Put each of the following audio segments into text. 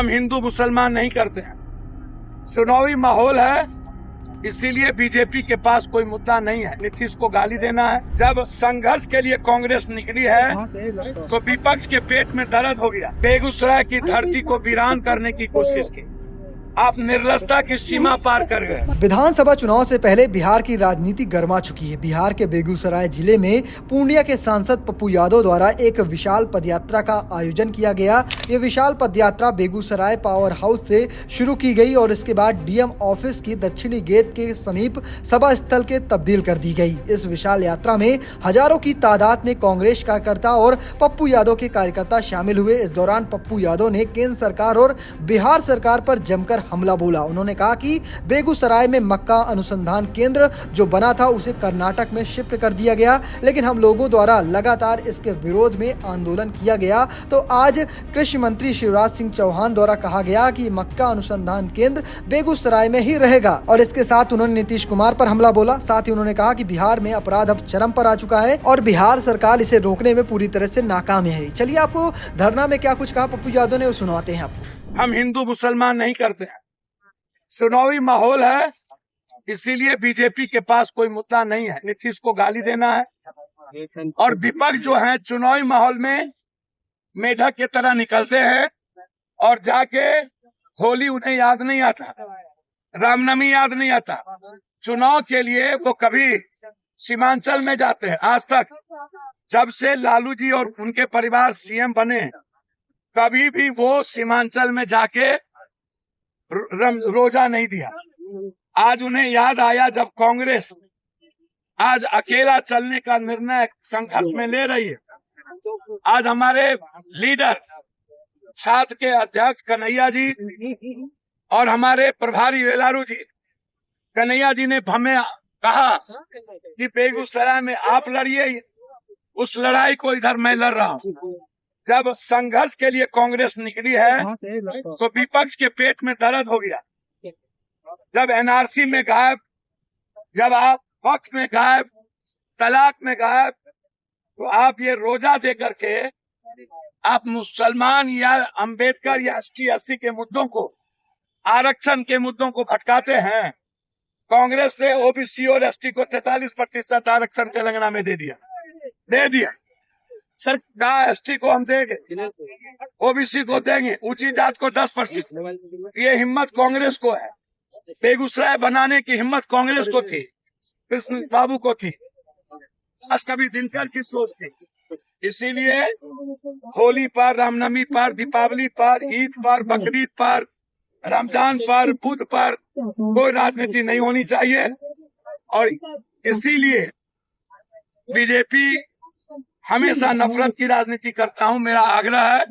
हम हिंदू मुसलमान नहीं करते हैं। चुनावी माहौल है, इसीलिए बीजेपी के पास कोई मुद्दा नहीं है। नीतीश को गाली देना है। जब संघर्ष के लिए कांग्रेस निकली है तो विपक्ष के पेट में दर्द हो गया। बेगूसराय की धरती को वीरान करने की कोशिश की। आप निर्लजता की सीमा पार कर गए। विधानसभा चुनाव से पहले बिहार की राजनीति गर्मा चुकी है। बिहार के बेगूसराय जिले में पूर्णिया के सांसद पप्पू यादव द्वारा एक विशाल पदयात्रा का आयोजन किया गया। ये विशाल पदयात्रा बेगूसराय पावर हाउस से शुरू की गई और इसके बाद डीएम ऑफिस की दक्षिणी गेट के समीप सभा स्थल के तब्दील कर दी गई। इस विशाल यात्रा में हजारों की तादाद में कांग्रेस कार्यकर्ता और पप्पू यादव के कार्यकर्ता शामिल हुए। इस दौरान पप्पू यादव ने केंद्र सरकार और बिहार सरकार पर जमकर हमला बोला। उन्होंने कहा कि बेगूसराय में मक्का अनुसंधान केंद्र जो बना था उसे कर्नाटक में शिफ्ट कर दिया गया, लेकिन हम लोगों द्वारा लगातार इसके विरोध में आंदोलन किया गया। तो आज कृषि मंत्री शिवराज सिंह चौहान द्वारा कहा गया कि मक्का अनुसंधान केंद्र बेगूसराय में ही रहेगा और इसके साथ उन्होंने नीतीश कुमार पर हमला बोला। साथ ही उन्होंने कहा कि बिहार में अपराध अब चरम पर आ चुका है और बिहार सरकार इसे रोकने में पूरी तरह से नाकाम है। चलिए आपको धरना में क्या कुछ कहा पप्पू यादव ने वो सुनाते हैं आपको। हम हिंदू मुसलमान नहीं करते हैं। चुनावी माहौल है, इसीलिए बीजेपी के पास कोई मुद्दा नहीं है। नीतीश को गाली देना है और विपक्ष जो है चुनावी माहौल में मेढक की तरह निकलते हैं और जाके होली उन्हें याद नहीं आता, रामनवमी याद नहीं आता। चुनाव के लिए वो कभी सीमांचल में जाते हैं। आज तक जब से लालू जी और उनके परिवार सीएम बने कभी भी वो सीमांचल में जाके रोजा नहीं दिया। आज उन्हें याद आया जब कांग्रेस आज अकेला चलने का निर्णय संघर्ष में ले रही है। आज हमारे लीडर छात्र के अध्यक्ष कन्हैया जी और हमारे प्रभारी वेलारू जी कन्हैया जी ने हमें कहा कि बेगूसराय में आप लड़िए, उस लड़ाई को इधर मैं लड़ रहा हूँ। जब संघर्ष के लिए कांग्रेस निकली है तो विपक्ष के पेट में दर्द हो गया। जब एनआरसी में गायब, जब आप वक्त में गायब, तलाक में गायब, तो आप ये रोजा दे करके आप मुसलमान या अंबेडकर या ST/SC के मुद्दों को, आरक्षण के मुद्दों को भटकाते हैं। कांग्रेस ने ओबीसी और ST को 43% आरक्षण तेलंगाना में दे दिया। सर का ST को हम देंगे, OBC को देंगे, ऊंची जात को 10%। ये हिम्मत कांग्रेस को है। बेगूसराय बनाने की हिम्मत कांग्रेस को थी, कृष्ण बाबू को थी, आज कभी दिनकर की सोच थी। इसीलिए होली पर, रामनवमी पर, दीपावली पर, ईद पर, बकरीद पर, रमजान पर, बुध पर कोई राजनीति नहीं होनी चाहिए। और इसीलिए बीजेपी हमेशा नफरत की राजनीति करता हूं। मेरा आग्रह है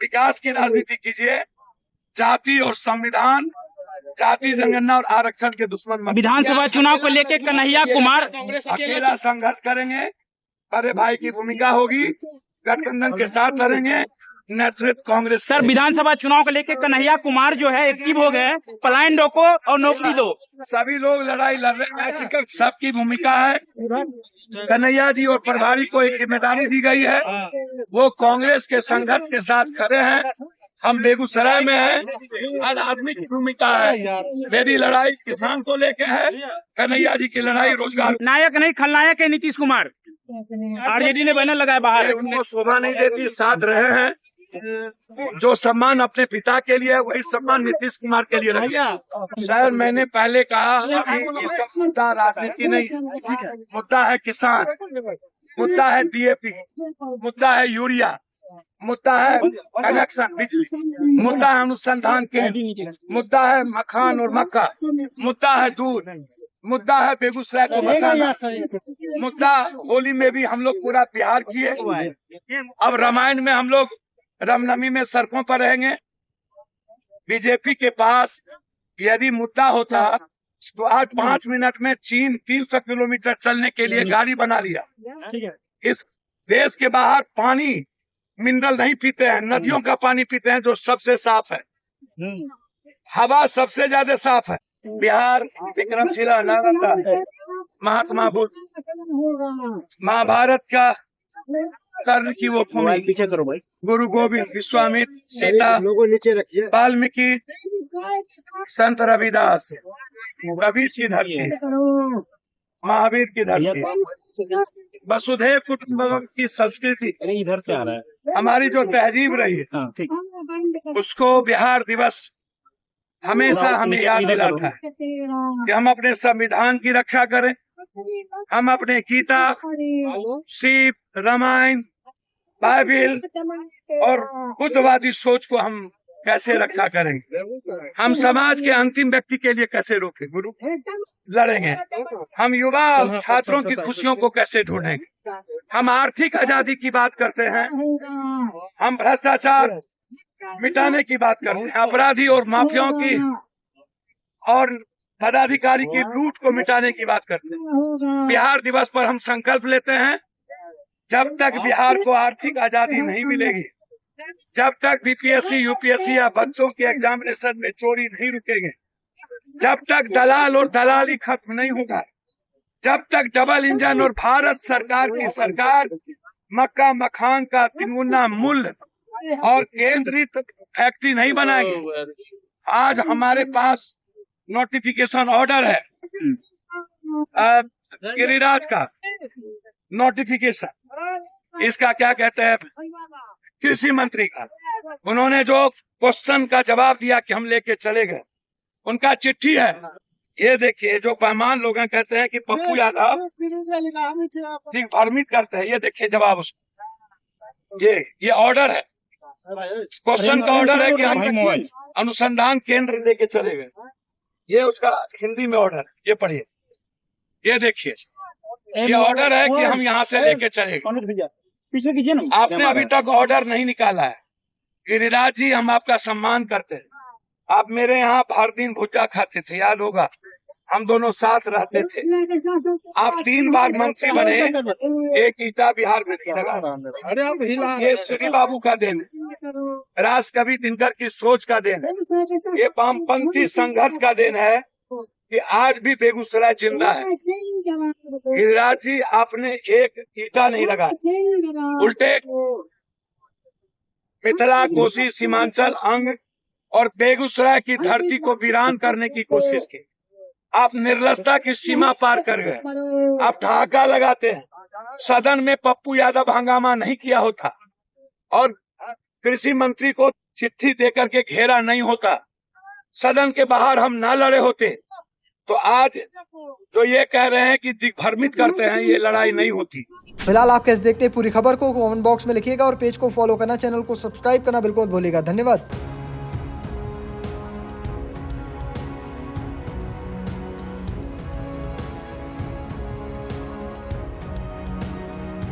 विकास की राजनीति कीजिए। जाति और संविधान, जाति जनगणना और आरक्षण के दुश्मन मत। विधानसभा चुनाव को लेकर कन्हैया कुमार अकेला संघर्ष करेंगे, बड़े भाई की भूमिका होगी, गठबंधन के साथ लड़ेंगे, नेतृत्व कांग्रेस। सर विधानसभा चुनाव को लेकर कन्हैया कुमार जो है एक्टिव हो गए, पलायन रोको और नौकरी दो। सभी लोग लड़ाई लड़ रहे हैं, सबकी भूमिका है। कन्हैया जी और प्रभारी को एक जिम्मेदारी दी गई है, वो कांग्रेस के संघर्ष के साथ खड़े हैं। हम बेगूसराय में हैं, हर आदमी की भूमिका है। मेरी लड़ाई किसान को लेके है, कन्हैया जी की लड़ाई रोजगार। नायक नहीं खलनायक है नीतीश कुमार। आरजेडी ने बैनर लगाया बाहर, उनको शोभा नहीं देती, साथ रहे हैं। जो सम्मान अपने पिता के लिए है वही सम्मान नीतीश कुमार के लिए रखिए। सर मैंने पहले कहा कि ये सब मुद्दा राजनीति नहीं है, मुद्दा है किसान, मुद्दा है DAP, मुद्दा है यूरिया, मुद्दा है कनेक्शन बिजली, मुद्दा है अनुसंधान केंद्र, मुद्दा है मखान और मक्का, मुद्दा है दूध, मुद्दा है बेगूसराय को बचाना, मुद्दा होली में भी हम लोग पूरा बिहार किए। अब रामायण में हम लोग रामनवमी में सड़कों पर रहेंगे। बीजेपी के पास यदि मुद्दा होता तो आज 5 मिनट में चीन 300 किलोमीटर चलने के लिए गाड़ी बना लिया। इस देश के बाहर पानी मिनरल नहीं पीते हैं, नदियों का पानी पीते हैं जो सबसे साफ है, हवा सबसे ज्यादा साफ है। बिहार विक्रमशिला, नालंदा, महात्मा बुद्ध, महाभारत का कर्ण की वो भूमि, पीछे करो भाई। गुरु गोविंद, विश्वामित्र, सीता, लोगों नीचे रखिए। वाल्मीकि, संत रविदास, कबीर की धरती, महावीर की धरती, वसुधैव कुटुंबकम की संस्कृति, अरे इधर से आ रहा है। हमारी जो तहजीब रही है, हाँ ठीक। उसको बिहार दिवस हमेशा हमें याद दिलाता है कि हम अपने संविधान की रक्षा करें, हम अपने गीता, शिव, रामायण, बाइबिल और बुद्धवादी सोच को हम कैसे रक्षा करेंगे, हम समाज के अंतिम व्यक्ति के लिए कैसे रोकें, गुरु लड़ेंगे, हम युवा और छात्रों की खुशियों को कैसे ढूंढेंगे, हम आर्थिक आजादी की बात करते हैं, हम भ्रष्टाचार मिटाने की बात करते हैं, अपराधी और माफियाओं की और पदाधिकारी की लूट को मिटाने की बात करते हैं। बिहार दिवस पर हम संकल्प लेते हैं, जब तक बिहार को आर्थिक आजादी नहीं मिलेगी, जब तक बीपीएससी, यूपीएससी या बच्चों के एग्जामिनेशन में चोरी नहीं रुकेंगे, जब तक दलाल और दलाली खत्म नहीं होगा, जब तक डबल इंजन और भारत सरकार की सरकार मक्का मखान का तिगुना मूल्य और केंद्रित फैक्ट्री नहीं बनाएगी। आज हमारे पास नोटिफिकेशन ऑर्डर है गिरिराज का नोटिफिकेशन, इसका क्या कहते हैं, कृषि मंत्री का, उन्होंने जो क्वेश्चन का जवाब दिया कि हम लेके चले गए, उनका चिट्ठी है। ये देखिए, जो पैमान लोग कहते हैं कि पप्पू यादव भ्रमित करते हैं, ये देखिए जवाब उसका, ये ऑर्डर है, क्वेश्चन का ऑर्डर है कि हम अनुसंधान केंद्र लेके चले गए, ये उसका हिंदी में ऑर्डर है, ये पढ़िए, ये देखिए, ये ऑर्डर है कि हम यहाँ से लेके चले गए। पीछे कीजिए ना, आपने अभी तक ऑर्डर नहीं निकाला है। गिरिराज जी, हम आपका सम्मान करते हैं, आप मेरे यहाँ हर दिन भुट्टा खाते थे, याद होगा, हम दोनों साथ रहते थे, आप 3 बार मंत्री बने, एक ईटा बिहार में नहीं लगा। ये श्री बाबू का देन है, राज कवि दिनकर की सोच का देन है, ये वामपंथी संघर्ष का देन है कि आज भी बेगूसराय जिंदा है। गिरिराज जी, आपने एक ईटा नहीं लगाया, उल्टे मिथिला, कोसी, सीमांचल अंग और बेगूसराय की धरती को वीरान करने की कोशिश की। आप निर्लजता की सीमा पार कर गए, आप ठहाका लगाते हैं। सदन में पप्पू यादव हंगामा नहीं किया होता और कृषि मंत्री को चिट्ठी देकर के घेरा नहीं होता, सदन के बाहर हम ना लड़े होते, तो आज जो ये कह रहे हैं कि दिग्भ्रमित करते हैं, ये लड़ाई नहीं होती। फिलहाल आप कैसे देखते हैं पूरी खबर को कमेंट बॉक्स में लिखिएगा और पेज को फॉलो करना, चैनल को सब्सक्राइब करना बिल्कुल मत भूलिएगा। धन्यवाद।